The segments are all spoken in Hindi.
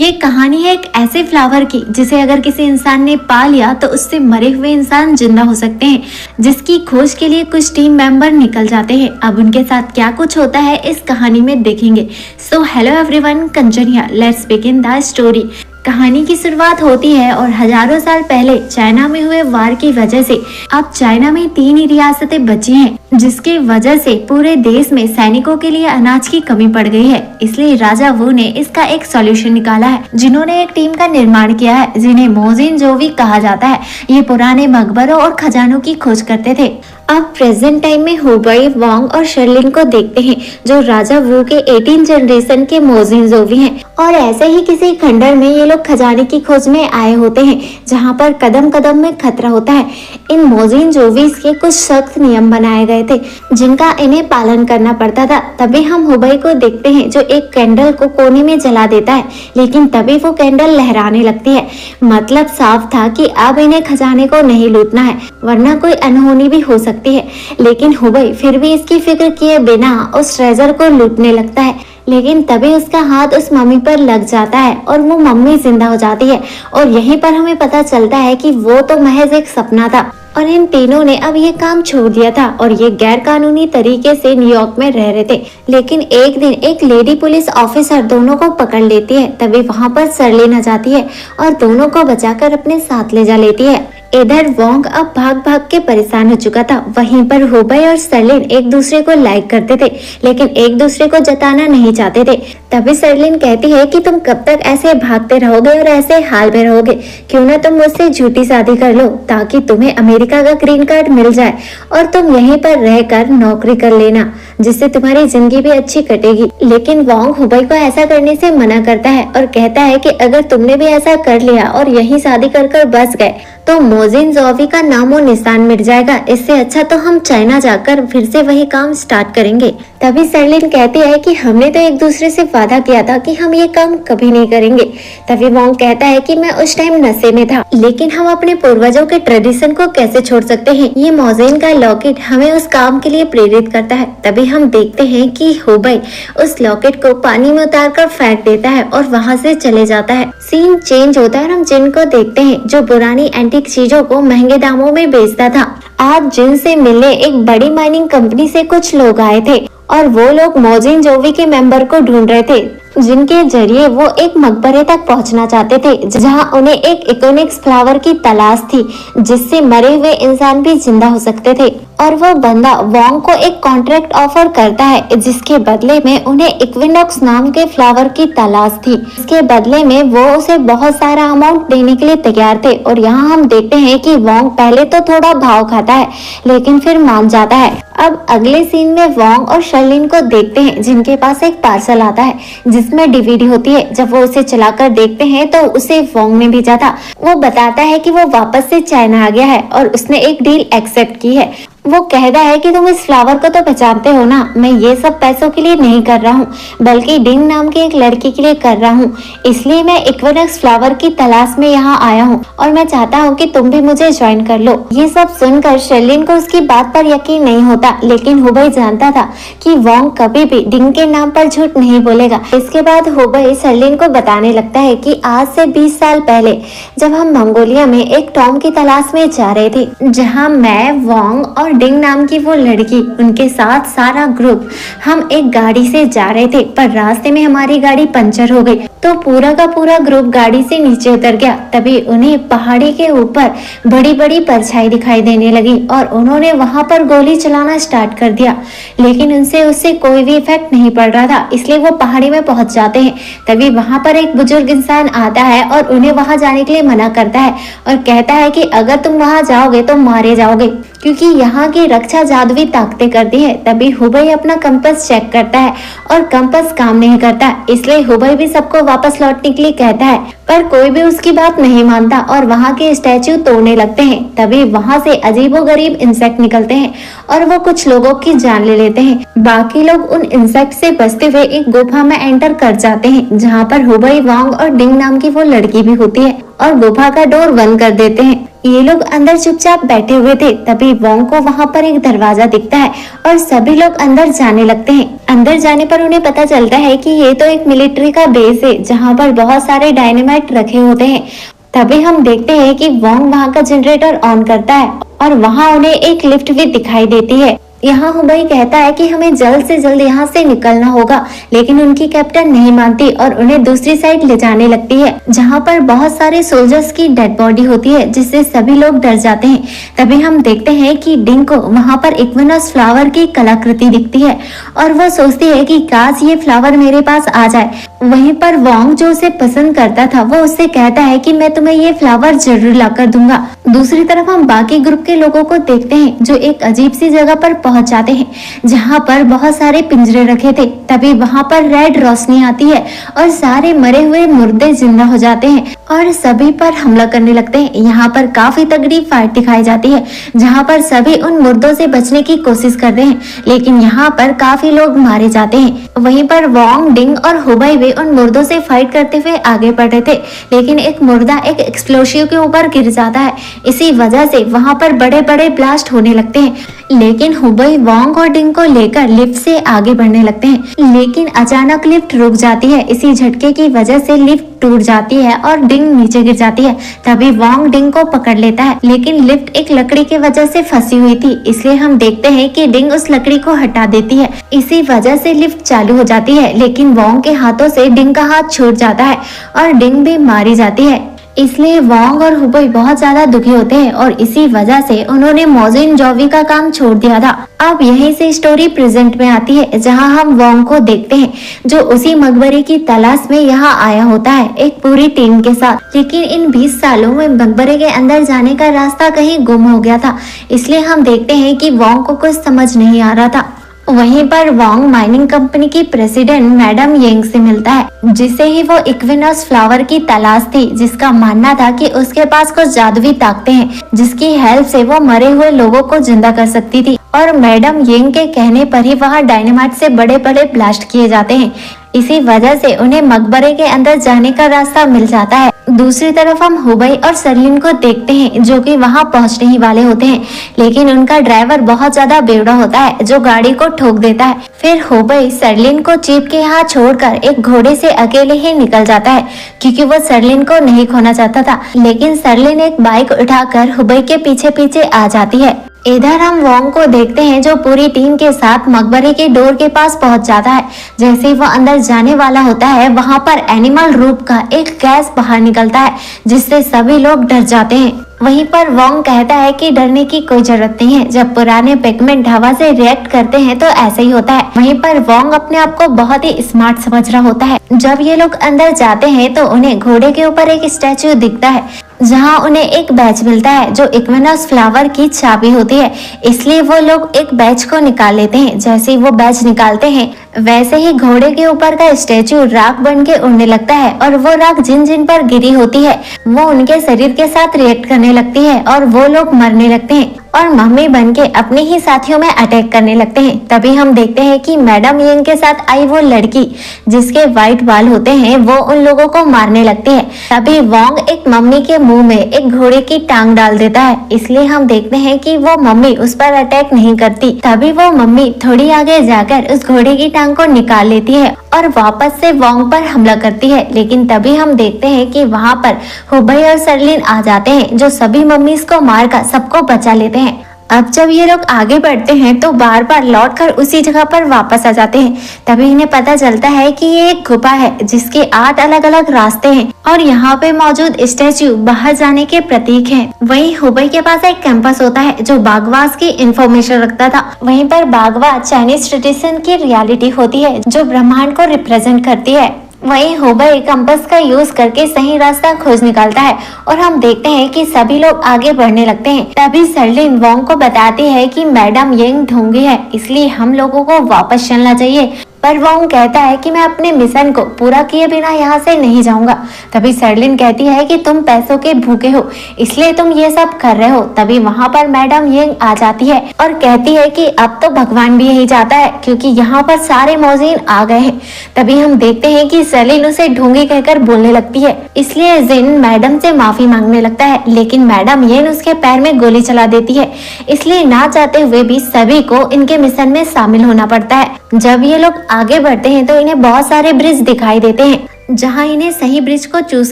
ये कहानी है एक ऐसे फ्लावर की जिसे अगर किसी इंसान ने पा लिया तो उससे मरे हुए इंसान जिंदा हो सकते हैं, जिसकी खोज के लिए कुछ टीम मेंबर निकल जाते हैं। अब उनके साथ क्या कुछ होता है इस कहानी में देखेंगे। So hello everyone, Kanchan here, let's begin the story. कहानी की शुरुआत होती है और हजारों साल पहले चाइना में हुए वार की वजह से अब चाइना में 3 ही रियासतें बची हैं, जिसकी वजह से पूरे देश में सैनिकों के लिए अनाज की कमी पड़ गई है। इसलिए राजा वू ने इसका एक सॉल्यूशन निकाला है, जिन्होंने एक टीम का निर्माण किया है जिन्हें मोजिनजोवी कहा जाता है। ये पुराने मकबरों और खजानों की खोज करते थे। अब प्रेजेंट टाइम में हुबई, वांग और शर्लिन को देखते हैं, जो राजा वू के 18 जनरेशन के मोजिनजोवी हैं। और ऐसे ही किसी खंडर में ये लोग खजाने की खोज में आए होते हैं, जहाँ पर कदम कदम में खतरा होता है। इन मोजिनजोवीज के कुछ सख्त नियम बनाए गए थे, जिनका इन्हें पालन करना पड़ता था। तभी हम हुबई को देखते हैं, जो एक कैंडल को कोने में जला देता है, लेकिन तभी वो कैंडल लहराने लगती है। मतलब साफ था कि अब इन्हें खजाने को नहीं लूटना है, वरना कोई अनहोनी भी हो सकती है। लेकिन हुबई फिर भी इसकी फिक्र किए बिना उस ट्रेजर को लूटने लगता है। लेकिन तभी उसका हाथ उस मम्मी पर लग जाता है और वो मम्मी जिंदा हो जाती है। और यहीं पर हमें पता चलता है कि वो तो महज एक सपना था और इन तीनों ने अब ये काम छोड़ दिया था और ये गैर कानूनी तरीके से न्यूयॉर्क में रह रहे थे। लेकिन एक दिन एक लेडी पुलिस ऑफिसर दोनों को पकड़ लेती है। तभी वहाँ पर शर्लिन आ जाती है और दोनों को बचाकर अपने साथ ले जा लेती है। इधर वोंग अब भाग भाग के परेशान हो चुका था। वहीं पर हुबई और शर्लिन एक दूसरे को लाइक करते थे, लेकिन एक दूसरे को जताना नहीं चाहते थे। तभी शर्लिन कहती है कि तुम कब तक ऐसे भागते रहोगे और ऐसे हाल में रहोगे, क्यों ना तुम मुझसे झूठी शादी कर लो, ताकि तुम्हें अमेरिका का ग्रीन कार्ड मिल जाए और तुम यहीं पर रहकर नौकरी कर लेना, जिससे तुम्हारी जिंदगी भी अच्छी कटेगी। लेकिन वोंग हुबई को ऐसा करने से मना करता है और कहता है कि अगर तुमने भी ऐसा कर लिया और यही शादी कर बस गए तो मोजिनजोवी का नामो निशान मिट जाएगा। इससे अच्छा तो हम चाइना जाकर फिर से वही काम स्टार्ट करेंगे। तभी शर्लिन कहती है कि हमने तो एक दूसरे से वादा किया था कि हम ये काम कभी नहीं करेंगे। तभी वोंग कहता है कि मैं उस टाइम नशे में था, लेकिन हम अपने पूर्वजों के ट्रेडिशन को कैसे छोड़ सकते हैं। ये मोजिन का लॉकेट हमें उस काम के लिए प्रेरित करता है। तभी हम देखते हैं कि हुबई उस लॉकेट को पानी में उतार कर फेंक देता है और वहाँ से चले जाता है। सीन चेंज होता है और हम जिन को देखते हैं, जो पुरानी एंटीक चीजों को महंगे दामों में बेचता था। आज जिन से मिलने एक बड़ी माइनिंग कंपनी से कुछ लोग आए थे और वो लोग मोजिनजोवी के मेंबर को ढूंढ रहे थे, जिनके जरिए वो एक मकबरे तक पहुंचना चाहते थे, जहां उन्हें एक इकोनिक्स फ्लावर की तलाश थी, जिससे मरे हुए इंसान भी जिंदा हो सकते थे। और वो बंदा वोंग को एक कॉन्ट्रैक्ट ऑफर करता है, जिसके बदले में उन्हें इक्विनॉक्स नाम के फ्लावर की तलाश थी। इसके बदले में वो उसे बहुत सारा अमाउंट देने के लिए तैयार थे। और यहाँ हम देखते हैं कि वोंग पहले तो थोड़ा भाव खाता है, लेकिन फिर मान जाता है। अब अगले सीन में वोंग और शर्लिन को देखते हैं, जिनके पास एक पार्सल आता है जिसमें डीवीडी होती है। जब वो उसे चलाकर देखते हैं तो उसे वोंग ने भेजा था। वो बताता है कि वो वापस से चाइना आ गया है और उसने एक डील एक्सेप्ट की है। वो कहता है कि तुम इस फ्लावर को तो पहचानते हो ना, मैं ये सब पैसों के लिए नहीं कर रहा हूँ, बल्कि डिंग नाम की एक लड़की के लिए कर रहा हूँ। इसलिए मैं इक्विनॉक्स फ्लावर की तलाश में यहाँ आया हूँ और मैं चाहता हूँ कि तुम भी मुझे ज्वाइन कर लो। ये सब सुनकर शर्लिन को उसकी बात पर यकीन नहीं होता, लेकिन हुबई जानता था कि वोंग कभी भी डिंग के नाम पर झूठ नहीं बोलेगा। इसके बाद हुबई शर्लिन को बताने लगता है कि आज से 20 साल पहले जब हम मंगोलिया में एक टॉम की तलाश में जा रहे थे, जहाँ मैं, वोंग और डिंग नाम की वो लड़की, उनके साथ सारा ग्रुप, हम एक गाड़ी से जा रहे थे, पर रास्ते में हमारी गाड़ी पंचर हो गई तो पूरा का पूरा ग्रुप गाड़ी से नीचे उतर गया। तभी उन्हें पहाड़ी के ऊपर बड़ी बड़ी परछाई दिखाई देने लगी और उन्होंने वहां पर गोली चलाना स्टार्ट कर दिया, लेकिन उनसे उससे कोई भी इफेक्ट नहीं पड़ रहा था। इसलिए वो पहाड़ी में पहुंच जाते हैं। तभी वहां पर एक बुजुर्ग इंसान आता है और उन्हें वहां जाने के लिए मना करता है और कहता है कि अगर तुम वहां जाओगे तो मारे जाओगे, क्योंकि यहाँ की रक्षा जादुई ताकतें करती है। तभी हुबई अपना कंपास चेक करता है और कंपास काम नहीं करता, इसलिए हुबई भी सबको वापस लौटने के लिए कहता है, पर कोई भी उसकी बात नहीं मानता और वहाँ के स्टैच्यू तोड़ने लगते हैं। तभी वहाँ से अजीबोगरीब इंसेक्ट निकलते हैं और वो कुछ लोगों की जान ले लेते हैं। बाकी लोग उन इंसेक्ट से बचते हुए एक गुफा में एंटर कर जाते हैं, जहाँ पर हुबई, वांग और डिंग नाम की वो लड़की भी होती है और गुफा का डोर बंद कर देते हैं। ये लोग अंदर चुपचाप बैठे हुए थे, तभी वोंग को वहाँ पर एक दरवाजा दिखता है और सभी लोग अंदर जाने लगते हैं। अंदर जाने पर उन्हें पता चलता है कि ये तो एक मिलिट्री का बेस है जहाँ पर बहुत सारे डायनामाइट रखे होते हैं। तभी हम देखते हैं कि वोंग वहाँ का जनरेटर ऑन करता है और वहाँ उन्हें एक लिफ्ट भी दिखाई देती है। यहाँ हुबई कहता है कि हमें जल्द से जल्द यहाँ से निकलना होगा, लेकिन उनकी कैप्टन नहीं मानती और उन्हें दूसरी साइड ले जाने लगती है जहाँ पर बहुत सारे सोल्जर्स की डेड बॉडी होती है, जिससे सभी लोग डर जाते हैं। तभी हम देखते हैं कि डिंग को वहाँ पर इक्विनोस फ्लावर की कलाकृति दिखती है और वो सोचती है कि काश ये फ्लावर मेरे पास आ जाए। वहीं पर वोंग जो उसे पसंद करता था वो उससे कहता है कि मैं तुम्हें ये फ्लावर जरूर लाकर दूंगा। दूसरी तरफ हम बाकी ग्रुप के लोगों को देखते हैं जो एक अजीब सी जगह पर पहुंच जाते हैं जहां पर बहुत सारे पिंजरे रखे थे। तभी वहां पर रेड रोशनी आती है और सारे मरे हुए मुर्दे जिंदा हो जाते हैं और सभी पर हमला करने लगते हैं। यहाँ पर काफी तगड़ी फाइट दिखाई जाती है जहाँ पर सभी उन मुर्दों से बचने की कोशिश करते हैं, लेकिन यहाँ पर काफी लोग मारे जाते हैं। वहीं पर वोंग, डिंग और हुबई भी उन मुर्दों से फाइट करते हुए आगे बढ़ रहे थे, लेकिन एक मुर्दा एक एक्सप्लोसिव के ऊपर गिर जाता है। इसी वजह से वहाँ पर बड़े बड़े ब्लास्ट होने लगते हैं, लेकिन हुबई वोंग और डिंग को लेकर लिफ्ट से आगे बढ़ने लगते हैं, लेकिन अचानक लिफ्ट रुक जाती है। इसी झटके की वजह से लिफ्ट टूट जाती है और डिंग नीचे गिर जाती है। तभी वोंग डिंग को पकड़ लेता है, लेकिन लिफ्ट एक लकड़ी की वजह से फंसी हुई थी, इसलिए हम देखते हैं कि डिंग उस लकड़ी को हटा देती है। इसी वजह से लिफ्ट चालू हो जाती है, लेकिन वोंग के हाथों से डिंग का हाथ छूट जाता है और डिंग भी मारी जाती है। इसलिए वोंग और हुबई बहुत ज्यादा दुखी होते हैं और इसी वजह से उन्होंने मोजिन जॉवी का काम छोड़ दिया था। अब यहीं से स्टोरी प्रेजेंट में आती है जहां हम वोंग को देखते हैं जो उसी मकबरे की तलाश में यहाँ आया होता है एक पूरी टीम के साथ। लेकिन इन 20 सालों में मकबरे के अंदर जाने का रास्ता कहीं गुम हो गया था, इसलिए हम देखते हैं कि वोंग को कुछ समझ नहीं आ रहा था। वहीं पर वोंग माइनिंग कंपनी की प्रेसिडेंट मैडम येंग से मिलता है, जिसे ही वो इक्विनोस फ्लावर की तलाश थी, जिसका मानना था कि उसके पास कुछ जादुई ताकतें हैं जिसकी हेल्प से वो मरे हुए लोगों को जिंदा कर सकती थी। और मैडम येंग के कहने पर ही वहाँ डायनामाइट से बड़े बड़े ब्लास्ट किए जाते हैं। इसी वजह से उन्हें मकबरे के अंदर जाने का रास्ता मिल जाता है। दूसरी तरफ हम हुबई और सरलिन को देखते हैं जो कि वहां पहुंचने ही वाले होते हैं, लेकिन उनका ड्राइवर बहुत ज्यादा बेवड़ा होता है जो गाड़ी को ठोक देता है। फिर हुबई सरलिन को चीप के यहाँ छोड़कर एक घोड़े से अकेले ही निकल जाता है क्योंकि वो सरलिन को नहीं खोना चाहता था, लेकिन सरलिन एक बाइक उठाकर हुबई के पीछे पीछे आ जाती है। इधर हम वोंग को देखते हैं जो पूरी टीम के साथ मकबरे के डोर के पास पहुंच जाता है। जैसे ही वो अंदर जाने वाला होता है वहां पर एनिमल रूप का एक गैस बाहर निकलता है जिससे सभी लोग डर जाते हैं। वहीं पर वोंग कहता है कि डरने की कोई जरूरत नहीं है, जब पुराने पिगमेंट हवा से रिएक्ट करते हैं तो ऐसे ही होता है। वहीं पर वोंग अपने आप को बहुत ही स्मार्ट समझ रहा होता है। जब ये लोग अंदर जाते हैं तो उन्हें घोड़े के ऊपर एक स्टैचू दिखता है जहां उन्हें एक बैच मिलता है जो इक्विनोस फ्लावर की चाबी होती है, इसलिए वो लोग एक बैच को निकाल लेते हैं। जैसे ही वो बैच निकालते हैं वैसे ही घोड़े के ऊपर का स्टैचू राख बन के उड़ने लगता है और वो राख जिन जिन पर गिरी होती है वो उनके शरीर के साथ रिएक्ट करने लगती है और वो लोग मरने लगते हैं और मम्मी बन के अपने ही साथियों में अटैक करने लगते हैं। तभी हम देखते हैं कि मैडम येंग के साथ आई वो लड़की जिसके व्हाइट बाल होते हैं वो उन लोगों को मारने लगती है। तभी वोंग एक मम्मी के मुंह में एक घोड़े की टांग डाल देता है, इसलिए हम देखते हैं कि वो मम्मी उस पर अटैक नहीं करती। तभी वो मम्मी थोड़ी आगे जाकर उस घोड़े की टांग को निकाल लेती है और वापस से वोंग पर हमला करती है। लेकिन तभी हम देखते हैं कि वहाँ पर हुबई और सरलिन आ जाते हैं जो सभी मम्मीज को मारकर सबको बचा लेते हैं। अब जब ये लोग आगे बढ़ते हैं तो बार बार लौटकर उसी जगह पर वापस आ जाते हैं। तभी इन्हें पता चलता है कि ये एक गुफा है जिसके 8 अलग अलग रास्ते हैं और यहाँ पे मौजूद स्टैचू बाहर जाने के प्रतीक हैं। वहीं हुबई के पास एक कैंपस होता है जो बागवास की इंफॉर्मेशन रखता था। वहीं पर बागवा चाइनीज ट्रेडिशन की रियलिटी होती है जो ब्रह्मांड को रिप्रेजेंट करती है। वहीं हुबई कंपास का यूज करके सही रास्ता खोज निकालता है और हम देखते हैं कि सभी लोग आगे बढ़ने लगते हैं। तभी सरलिन वोंग को बताती है कि मैडम येंग ढूंढी है, इसलिए हम लोगों को वापस चलना चाहिए। पर वोंग कहता है कि मैं अपने मिशन को पूरा किए बिना यहाँ से नहीं जाऊंगा। तभी सर्लिन कहती है कि तुम पैसों के भूखे हो, इसलिए तुम ये सब कर रहे हो। तभी वहाँ पर मैडम येंग आ जाती है और कहती है कि अब तो भगवान भी यही चाहता है, क्योंकि यहाँ पर सारे मौजीन आ गए हैं। तभी हम देखते हैं कि सर्लिन उसे ढोंगी कहकर बोलने लगती है, इसलिए जिन मैडम से माफी मांगने लगता है, लेकिन मैडम येन उसके पैर में गोली चला देती है। इसलिए ना चाहते हुए भी सभी को इनके मिशन में शामिल होना पड़ता है। जब ये लोग आगे बढ़ते हैं तो इन्हें बहुत सारे ब्रिज दिखाई देते हैं, जहां इन्हें सही ब्रिज को चूज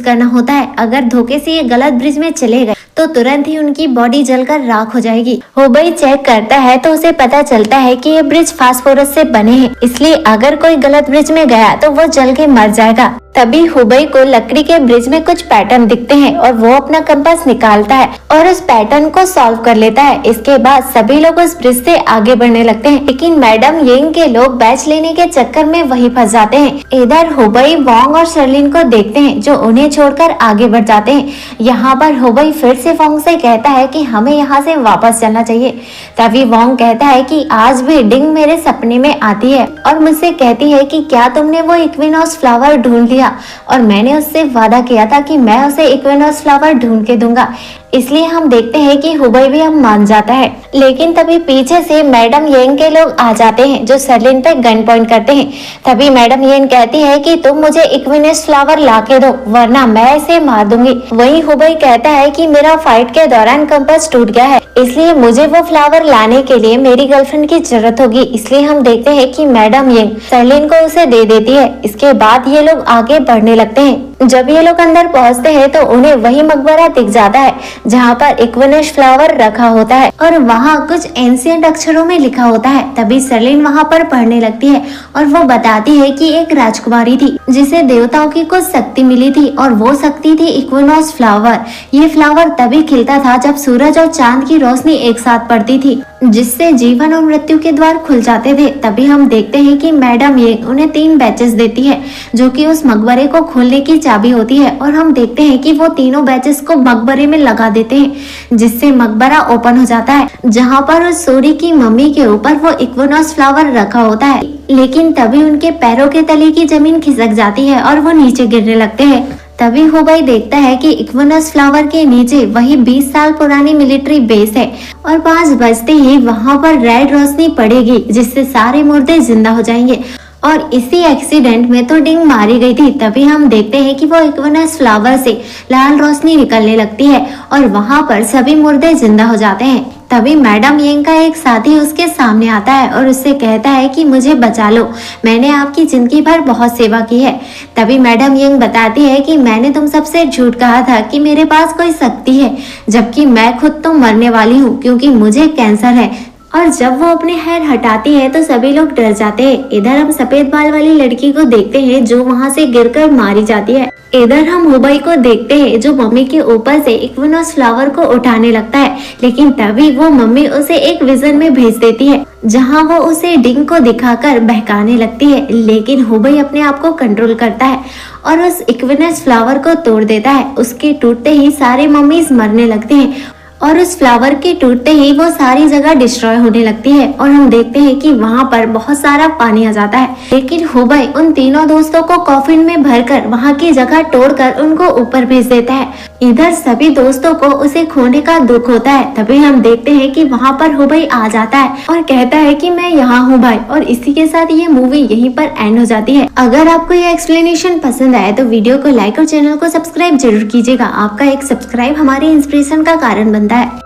करना होता है। अगर धोखे से ये गलत ब्रिज में चले गए तो तुरंत ही उनकी बॉडी जलकर राख हो जाएगी। हुबई चेक करता है तो उसे पता चलता है कि ये ब्रिज फास्फोरस से बने हैं, इसलिए अगर कोई गलत ब्रिज में गया तो वो जल के मर जाएगा। तभी हुबई को लकड़ी के ब्रिज में कुछ पैटर्न दिखते हैं और वो अपना कंपास निकालता है और उस पैटर्न को सॉल्व कर लेता है। इसके बाद सभी लोग उस ब्रिज से आगे बढ़ने लगते हैं, लेकिन मैडम येंग के लोग बैच लेने के चक्कर में वहीं फंस जाते हैं। इधर हुबई वोंग और शर्लिन को देखते हैं जो उन्हें छोड़कर आगे बढ़ जाते हैं। यहाँ पर हुबई फिर से वोंग से कहता है कि हमें यहाँ से वापस चलना चाहिए। तभी वोंग कहता है कि आज भी डिंग मेरे सपने में आती है और मुझसे कहती है कि क्या तुमने वो इक्विनॉक्स फ्लावर ढूंढ लिया, और मैंने उससे वादा किया था कि मैं उसे इक्विनॉक्स फ्लावर ढूंढ के दूंगा। इसलिए हम देखते हैं कि हुबई भी अब मान जाता है, लेकिन तभी पीछे से मैडम येंग के लोग आ जाते हैं जो सर्लिन पे गन पॉइंट करते हैं। तभी मैडम येंग कहती है कि तुम मुझे इक्विनॉक्स फ्लावर ला के दो, वरना मैं इसे मार दूंगी। वहीं हुबई कहता है कि मेरा फाइट के दौरान कंपास टूट गया है, इसलिए मुझे वो फ्लावर लाने के लिए मेरी गर्लफ्रेंड की जरूरत होगी। इसलिए हम देखते हैं कि मैडम येंग सर्लिन को उसे दे देती है। इसके बाद ये लोग आगे बढ़ने लगते हैं। जब ये लोग अंदर पहुंचते हैं तो उन्हें वही मकबरा दिख जाता है जहाँ पर इक्विनॉक्स फ्लावर रखा होता है और वहाँ कुछ एंशिएंट अक्षरों में लिखा होता है। तभी सर्लिन वहाँ पर पढ़ने लगती है और वो बताती है कि एक राजकुमारी थी जिसे देवताओं की कुछ शक्ति मिली थी और वो शक्ति थी इक्विनॉक्स फ्लावर। ये फ्लावर तभी खिलता था जब सूरज और चांद की रोशनी एक साथ पड़ती थी, जिससे जीवन और मृत्यु के द्वार खुल जाते थे। तभी हम देखते हैं कि मैडम ये उन्हें 3 बैचेस देती है जो कि उस मकबरे को खोलने की चाबी होती है, और हम देखते हैं कि वो तीनों बैचेस को मकबरे में लगा देते हैं, जिससे मकबरा ओपन हो जाता है जहाँ पर उस सूर्य की मम्मी के ऊपर वो इक्विनॉक्स फ्लावर रखा होता है। लेकिन तभी उनके पैरों के तले की जमीन खिसक जाती है और वो नीचे गिरने लगते हैं। तभी हुबई देखता है कि इक्विनॉक्स फ्लावर के नीचे वही 20 साल पुरानी मिलिट्री बेस है और 5 बजते ही वहाँ पर रेड रोशनी पड़ेगी, जिससे सारे मुर्दे जिंदा हो जाएंगे। और इसी एक्सीडेंट में तो डिंग मारी गई थी। तभी हम देखते हैं कि वो इक्विनॉक्स फ्लावर से लाल रोशनी निकलने लगती है और वहाँ पर सभी मुर्दे जिंदा हो जाते हैं। तभी मैडम येंग का एक साथी उसके सामने आता है और उससे कहता है कि मुझे बचा लो, मैंने आपकी जिंदगी भर बहुत सेवा की है। तभी मैडम येंग बताती है कि मैंने तुम सबसे झूठ कहा था कि मेरे पास कोई शक्ति है, जबकि मैं खुद तो मरने वाली हूँ क्योंकि मुझे कैंसर है। और जब वो अपने हेयर हटाती है तो सभी लोग डर जाते हैं। इधर हम सफेद बाल वाली लड़की को देखते हैं जो वहाँ से गिरकर मारी जाती है। इधर हम हुबई को देखते हैं जो मम्मी के ऊपर से इक्विनॉक्स फ्लावर को उठाने लगता है, लेकिन तभी वो मम्मी उसे एक विजन में भेज देती है जहाँ वो उसे डिंग को दिखाकर बहकाने लगती है। लेकिन हुबई अपने आप को कंट्रोल करता है और उस इक्विनॉक्स फ्लावर को तोड़ देता है। उसके टूटते ही सारे मम्मीज मरने लगते हैं और उस फ्लावर के टूटते ही वो सारी जगह डिस्ट्रॉय होने लगती है और हम देखते हैं कि वहाँ पर बहुत सारा पानी आ जाता है। लेकिन हुबई उन तीनों दोस्तों को कॉफिन में भरकर वहाँ की जगह तोड़कर उनको ऊपर भेज देता है। इधर सभी दोस्तों को उसे खोने का दुख होता है। तभी हम देखते हैं कि वहाँ पर हुबई आ जाता है और कहता है कि मैं यहाँ हूँ भाई। और इसी के साथ ये मूवी यहीं पर एंड हो जाती है। अगर आपको ये एक्सप्लेनेशन पसंद आए तो वीडियो को लाइक और चैनल को सब्सक्राइब जरूर कीजिएगा। आपका एक सब्सक्राइब हमारी इंस्पिरेशन का कारण बनता है।